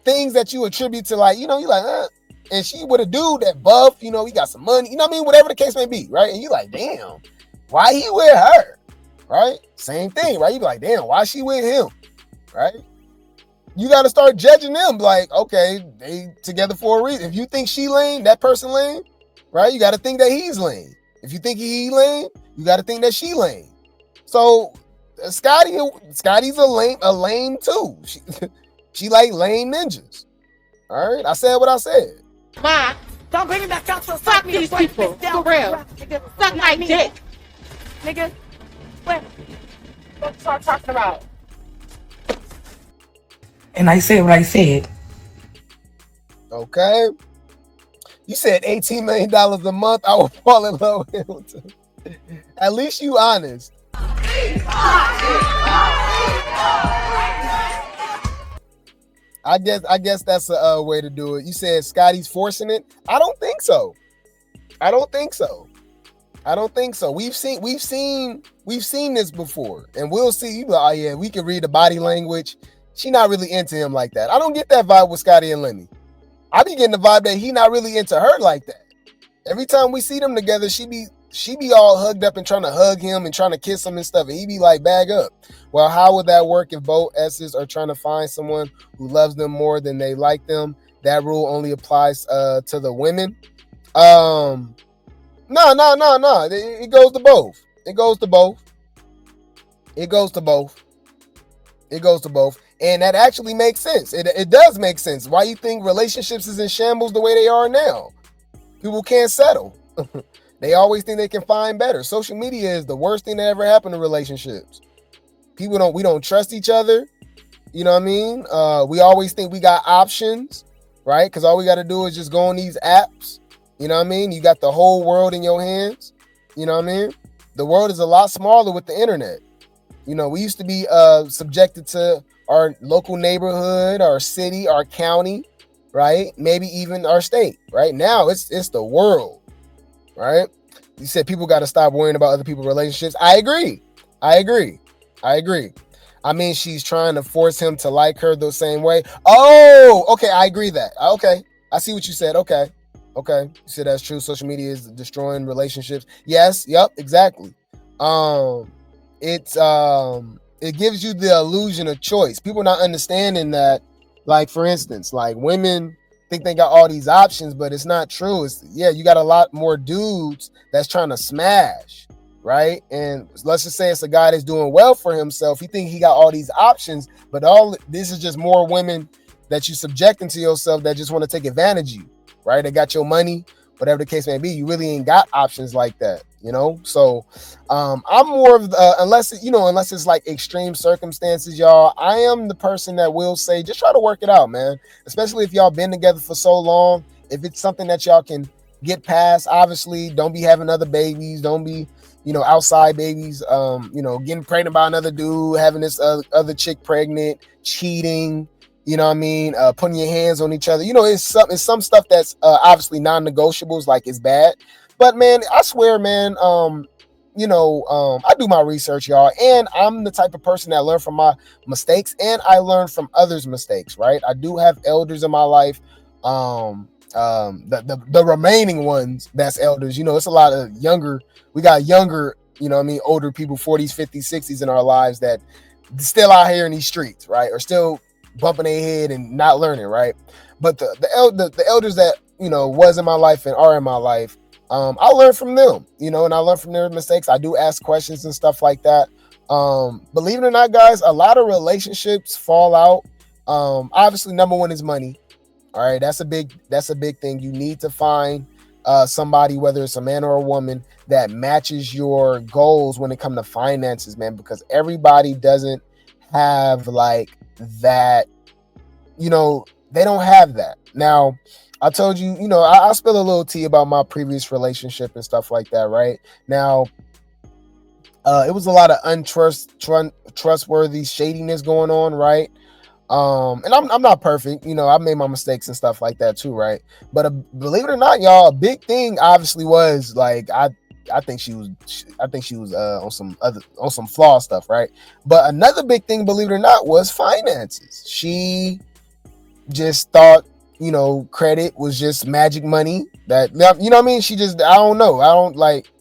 Things that you attribute to like, you're like, and she with a dude that buff, he got some money, whatever the case may be, right? And you like, damn, why he with her, right? Same thing, right? You be like, damn, why she with him, right? You got to start judging them like, okay, they together for a reason. If you think she lame, that person lame, right? You got to think that he's lame. If you think he lame, you got to think that she lame. So Scotty's a lame too. She like lame ninjas. All right, I said what I said. Ma, don't bring it back up. So fuck these people, for real. Suck my dick, nigga. What start talking about? And I said what I said. Okay. You said $18 million a month. I will fall in love with him too. At least you honest. I guess that's a way to do it. You said Scotty's forcing it. I don't think so. We've seen this before, and we'll see. You be like, oh yeah, we can read the body language. She not really into him like that. I don't get that vibe with Scotty and Lemmy. I be getting the vibe that he not really into her like that. Every time we see them together, she be all hugged up and trying to hug him and trying to kiss him and stuff, and he be like, bag up. Well, how would that work if both S's are trying to find someone who loves them more than they like them? That rule only applies to the women. No. It goes to both. And that actually makes sense. It does make sense. Why you think relationships is in shambles the way they are now? People can't settle. They always think they can find better. Social media is the worst thing that ever happened to relationships. We don't trust each other. You know what I mean? We always think we got options, right? Because all we got to do is just go on these apps. You know what I mean? You got the whole world in your hands. You know what I mean? The world is a lot smaller with the internet. You know, we used to be subjected to our local neighborhood, our city, our county, right? Maybe even our state, right? Now it's the world, right? You said people got to stop worrying about other people's relationships. I agree. I mean, she's trying to force him to like her the same way. Oh, okay. I agree that. Okay. I see what you said. Okay. You said that's true. Social media is destroying relationships. Yes. Yep. Exactly. It gives you the illusion of choice. People not understanding that, like, for instance, like women think they got all these options, but it's not true. You got a lot more dudes that's trying to smash, right? And let's just say it's a guy that's doing well for himself. He think he got all these options, but all this is just more women that you subjecting to yourself that just want to take advantage of you, right? They got your money, whatever the case may be. You really ain't got options like that, you know? So I'm more of unless it's like extreme circumstances, y'all, I am the person that will say, just try to work it out, man. Especially if y'all been together for so long. If it's something that y'all can get past, obviously, don't be having other babies. Don't be, outside babies, getting pregnant by another dude, having this other chick pregnant, cheating, you know what I mean? Putting your hands on each other. It's some stuff that's obviously non-negotiables, like it's bad. But man, I swear, man, I do my research, y'all, and I'm the type of person that learn from my mistakes, and I learn from others' mistakes, right? I do have elders in my life. The remaining ones that's elders, it's a lot of younger. We got younger, older people, 40s, 50s, 60s in our lives that still out here in these streets, right? Or still bumping their head and not learning, right? But the elders that was in my life and are in my life, I learned from them, and I learned from their mistakes. I do ask questions and stuff like that. Believe it or not, guys, a lot of relationships fall out. Obviously, number one is money. All right, that's a big thing. You need to find somebody, whether it's a man or a woman, that matches your goals when it comes to finances, man, because everybody doesn't have like that, they don't have that. Now, I told you, I spill a little tea about my previous relationship and stuff like that, right? Now, it was a lot of untrustworthy shadiness going on, right? And I'm not perfect, I made my mistakes and stuff like that too, right? But believe it or not, y'all, a big thing obviously was like I think she was on some flaw stuff, right? But another big thing, believe it or not, was finances. She just thought, credit was just magic money. That, you know what I mean? She just, I don't know. I don't like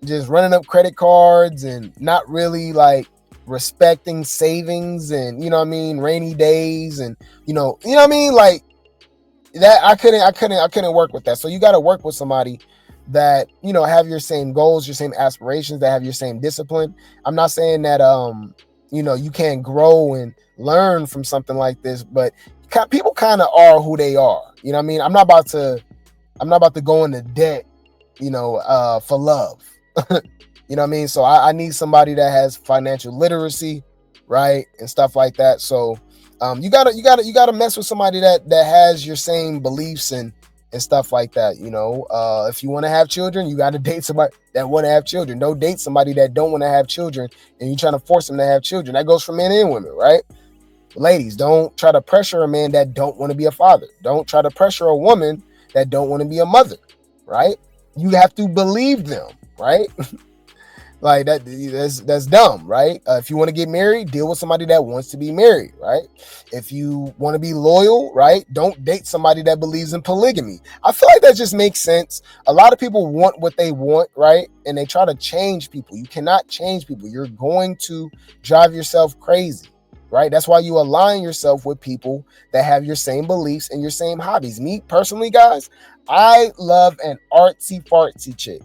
just running up credit cards and not really like respecting savings and, rainy days and, you know what I mean? Like that, I couldn't work with that. So you got to work with somebody that, have your same goals, your same aspirations, that have your same discipline. I'm not saying that, you can't grow and learn from something like this, but people kind of are who they are. You know what I mean? I'm not about to go into debt, for love. You know what I mean? So I need somebody that has financial literacy, right, and stuff like that. So you gotta mess with somebody that has your same beliefs and stuff like that. You know, if you want to have children, you got to date somebody that want to have children. Don't date somebody that don't want to have children and you're trying to force them to have children. That goes for men and women, right? Ladies, don't try to pressure a man that don't want to be a father. Don't try to pressure a woman that don't want to be a mother, right? You have to believe them, right? Like that's dumb, right? If you want to get married, deal with somebody that wants to be married, right? If you want to be loyal, right? Don't date somebody that believes in polygamy. I feel like that just makes sense. A lot of people want what they want, right? And they try to change people. You cannot change people. You're going to drive yourself crazy, right? That's why you align yourself with people that have your same beliefs and your same hobbies. Me personally, guys, I love an artsy fartsy chick.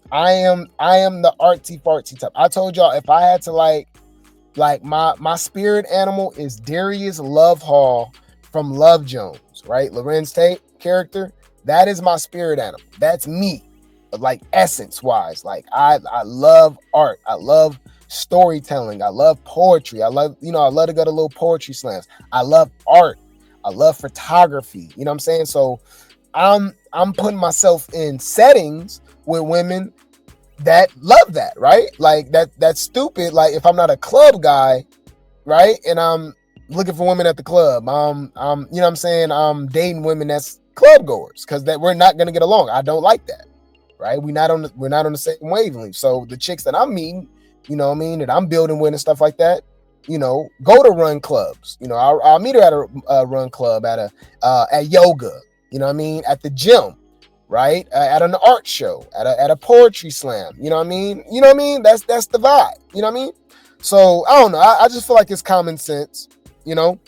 I am the artsy fartsy type. I told y'all if I had to like my spirit animal is Darius Love Hall from Love Jones, right? Lorenz Tate character. That is my spirit animal. That's me, like essence wise. Like I love art. I love storytelling. I love poetry. I love to go to little poetry slams. I love art. I love photography. You know what I'm saying? So I'm putting myself in settings with women that love that, right? Like that's stupid. Like if I'm not a club guy, right, and I'm looking for women at the club, I'm you know what I'm saying, I'm dating women that's club goers because that we're not gonna get along. I don't like that, right? We're not on the same wavelength. So the chicks that I'm meeting, you know what I mean, that I'm building with and stuff like that, you know, go to run clubs. You know, I'll meet her at a run club, at yoga, you know what I mean, at the gym, right? At an art show, at a poetry slam, you know what I mean? You know what I mean? That's the vibe, you know what I mean? So I don't know. I just feel like it's common sense, you know?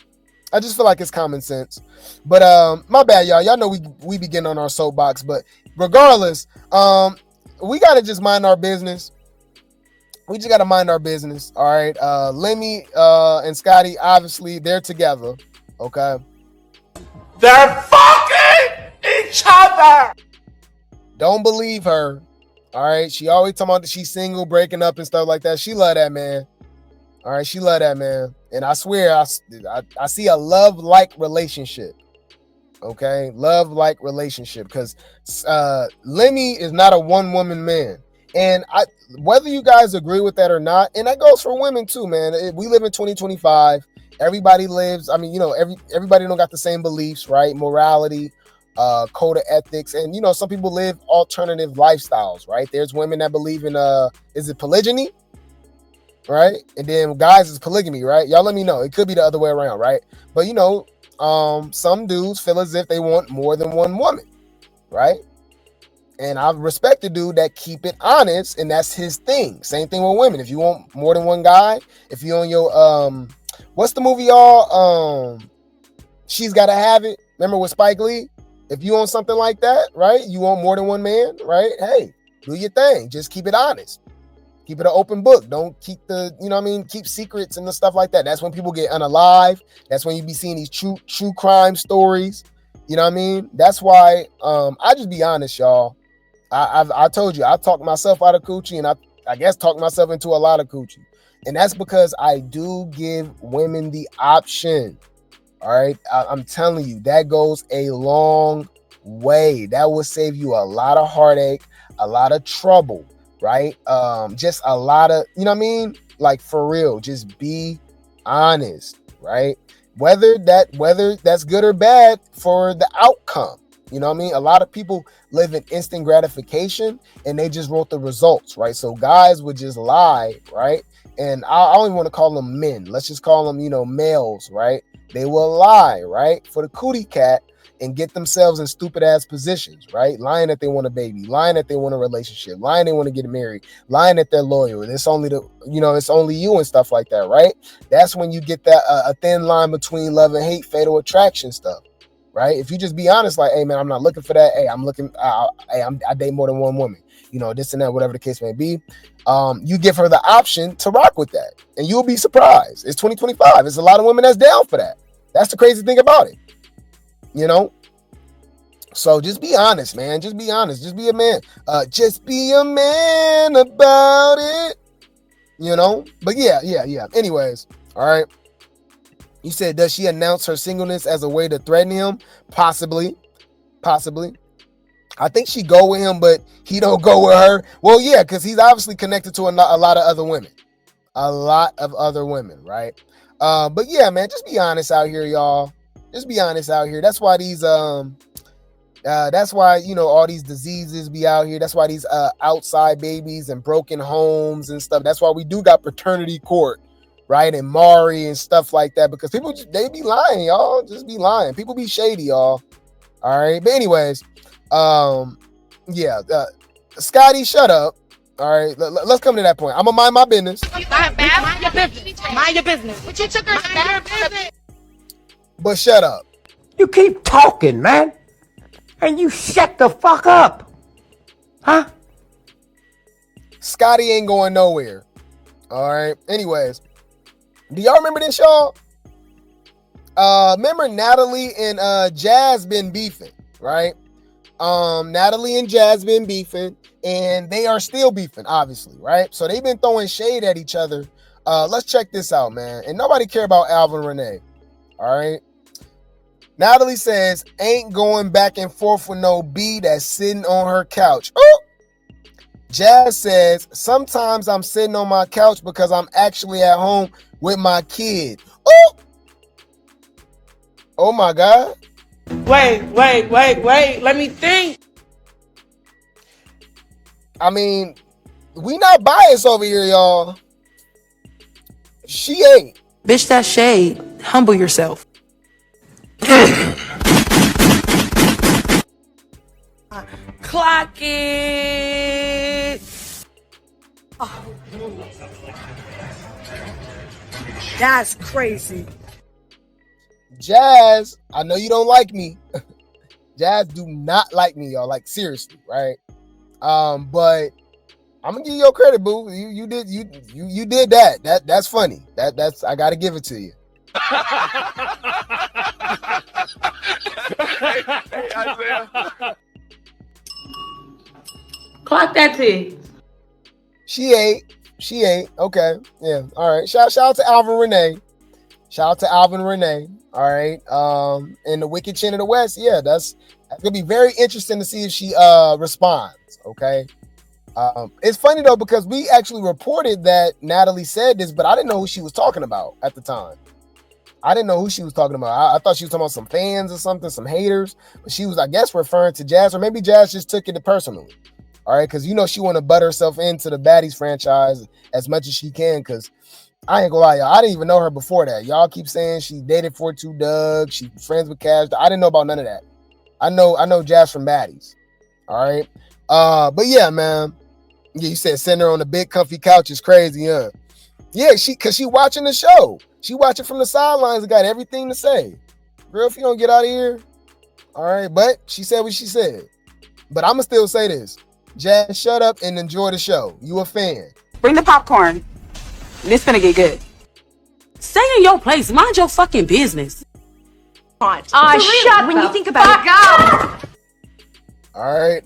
I just feel like it's common sense. But my bad, y'all. Y'all know we be getting on our soapbox, but regardless, we gotta just mind our business. We just gotta mind our business. All right. Lemmy and Scotty, obviously, they're together. Okay. They're fucking each other. Don't believe her. All right. She always talking about that she's single, breaking up and stuff like that. She love that man. All right. She love that man. And I swear, I see a love-like relationship. Okay. Love-like relationship. Because Lemmy is not a one-woman man. And whether you guys agree with that or not, and that goes for women too, man. We live in 2025. Everybody lives, I mean, you know, everybody don't got the same beliefs, right? Morality, code of ethics. And, you know, some people live alternative lifestyles, right? There's women that believe in, is it polygyny? Right? And then guys is polygamy, right? Y'all let me know. It could be the other way around, right? But, you know, some dudes feel as if they want more than one woman, right? And I respect the dude that keep it honest, and that's his thing. Same thing with women. If you want more than one guy, if you on your what's the movie, y'all? She's Gotta Have It. Remember with Spike Lee? If you want something like that, right? You want more than one man, right? Hey, do your thing. Just keep it honest. Keep it an open book. Don't keep the, you know what I mean? Keep secrets and the stuff like that. That's when people get unalive. That's when you be seeing these true crime stories. You know what I mean? That's why I just be honest, y'all. I told you, I talked myself out of coochie, and I guess talked myself into a lot of coochie. And that's because I do give women the option. All right. I'm telling you, that goes a long way. That will save you a lot of heartache, a lot of trouble, right? Just a lot of, you know what I mean? Like for real, just be honest, right? Whether that's good or bad for the outcome. You know what I mean? A lot of people live in instant gratification and they just wrote the results, right? So guys would just lie, right? And I don't even want to call them men. Let's just call them, you know, males, right? They will lie, right? For the cootie cat and get themselves in stupid ass positions, right? Lying that they want a baby, lying that they want a relationship, lying they want to get married, lying that they're loyal. And it's only it's only you and stuff like that, right? That's when you get that a thin line between love and hate, fatal attraction stuff. Right? If you just be honest, like, hey man, I'm not looking for that. Hey, I'm looking, I date more than one woman, you know, this and that, whatever the case may be. You give her the option to rock with that and you'll be surprised. It's 2025. There's a lot of women that's down for that. That's the crazy thing about it, you know? So just be honest, man. Just be honest. Just be a man. Just be a man about it. You know? But yeah. Anyways, all right. You said, does she announce her singleness as a way to threaten him? Possibly. I think she go with him, but he don't go with her. Well, yeah, because he's obviously connected to a lot of other women. A lot of other women, right? But yeah, man, just be honest out here, y'all. Just be honest out here. That's why these that's why, you know, all these diseases be out here. That's why these outside babies and broken homes and stuff. That's why we do got paternity court, right? And Maury and stuff like that, because people, they be lying, y'all. Just be lying. People be shady, y'all. All right. But anyways, yeah, Scotty, shut up. All right. Let's come to that point. I'm gonna mind my business. Mind your business. Mind your business. But you took her business. But shut up. You keep talking, man. And you shut the fuck up. Huh? Scotty ain't going nowhere. All right. Anyways, do y'all remember this, y'all? Remember Natalie and Jazz been beefing, right? Natalie and Jazz been beefing, and they are still beefing, obviously, right? So they've been throwing shade at each other. Let's check this out, man. And nobody care about Alvin Renee. All right. Natalie says, ain't going back and forth with no B that's sitting on her couch. Oh! Jazz says, sometimes I'm sitting on my couch because I'm actually at home with my kid. Oh! Oh my God. Wait. Let me think. I mean, we not biased over here, y'all. She ain't. Bitch, that shade. Humble yourself. Clock it. Oh. That's crazy. Jazz, I know you don't like me. Jazz do not like me, y'all. Like, seriously, right? But I'm gonna give you your credit, boo. You did that. That's funny. That's I gotta give it to you. Hey, Isaiah. Clock that T. She ate. Okay. Yeah. All right. Shout out to Alvin Renee. All right. And the Wicked Chin of the West. Yeah, that's gonna be very interesting to see if she responds. Okay. It's funny though, because we actually reported that Natalie said this, but I didn't know who she was talking about at the time. I thought she was talking about some fans or something, some haters, but she was, I guess, referring to Jazz, or maybe Jazz just took it personally. All right, because you know she want to butt herself into the Baddies franchise as much as she can, because I ain't gonna lie, y'all, I didn't even know her before that. Y'all keep saying she dated 42 Doug, she's friends with Cash. I didn't know about none of that. I know Jazz from Baddies. All right. But yeah, man. Yeah, you said send her on the big comfy couch is crazy, huh? Yeah, cause she watching the show. She watching from the sidelines and got everything to say. Girl, if you don't get out of here. All right, but she said what she said. But I'ma still say this. Jazz, shut up and enjoy the show. You a fan. Bring the popcorn. This finna get good. Stay in your place. Mind your fucking business. Shut when you think about it. All right.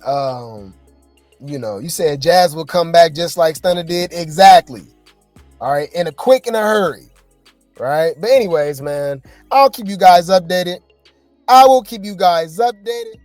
You know, you said Jazz will come back just like Stunner did. Exactly. All right. In a hurry. Right. But anyways, man, I'll keep you guys updated. I will keep you guys updated.